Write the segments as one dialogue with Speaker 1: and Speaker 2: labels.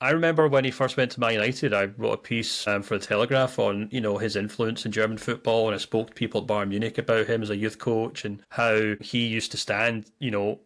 Speaker 1: I remember when he first went to Man United, I wrote a piece for the Telegraph on, his influence in German football, and I spoke to people at Bayern Munich about him as a youth coach and how he used to stand,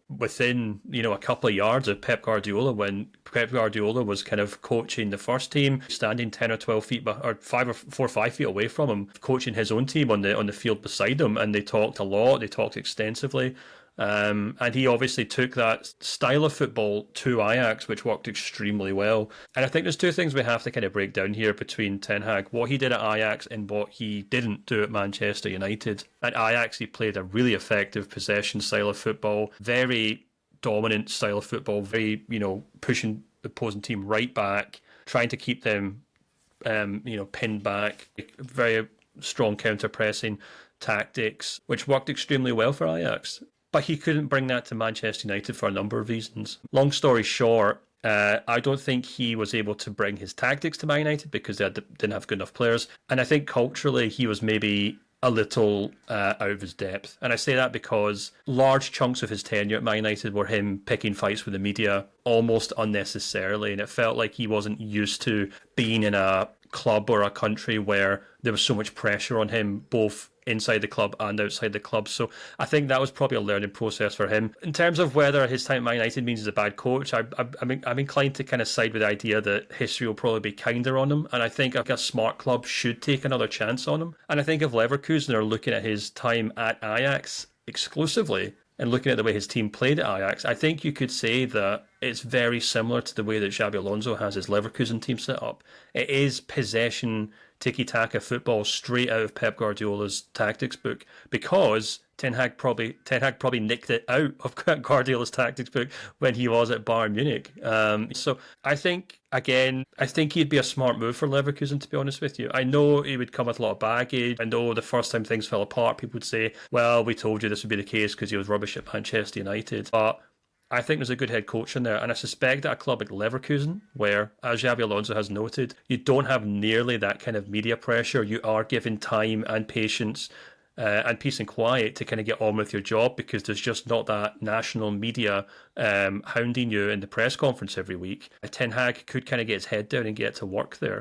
Speaker 1: within, a couple of yards of Pep Guardiola when Pep Guardiola was kind of coaching the first team, standing 10 or 12 feet, or 5 away from him, coaching his own team on the field beside him, and they talked a lot, they talked extensively. And he obviously took that style of football to Ajax, which worked extremely well. And I think there's two things we have to kind of break down here between Ten Hag, what he did at Ajax and what he didn't do at Manchester United. At Ajax, he played a really effective possession style of football, very dominant style of football, very, pushing the opposing team right back, trying to keep them, pinned back, very strong counter pressing tactics, which worked extremely well for Ajax. But he couldn't bring that to Manchester United for a number of reasons. Long story short, I don't think he was able to bring his tactics to Man United because they didn't have good enough players. And I think culturally he was maybe a little out of his depth. And I say that because large chunks of his tenure at Man United were him picking fights with the media almost unnecessarily. And it felt like he wasn't used to being in a club or a country where there was so much pressure on him, both inside the club and outside the club. So I think that was probably a learning process for him. In terms of whether his time at Man United means he's a bad coach, I'm inclined to kind of side with the idea that history will probably be kinder on him. And I think a smart club should take another chance on him. And I think if Leverkusen are looking at his time at Ajax exclusively and looking at the way his team played at Ajax, I think you could say that it's very similar to the way that Xabi Alonso has his Leverkusen team set up. It is possession, tiki-taka football straight out of Pep Guardiola's tactics book, because Ten Hag probably nicked it out of Guardiola's tactics book when he was at Bayern Munich. So I think he'd be a smart move for Leverkusen, to be honest with you. I know he would come with a lot of baggage. I know the first time things fell apart, people would say, well, we told you this would be the case because he was rubbish at Manchester United. But I think there's a good head coach in there, and I suspect that a club like Leverkusen, where, as Xabi Alonso has noted, you don't have nearly that kind of media pressure. You are given time and patience and peace and quiet to kind of get on with your job, because there's just not that national media hounding you in the press conference every week. Ten Hag could kind of get his head down and get to work there.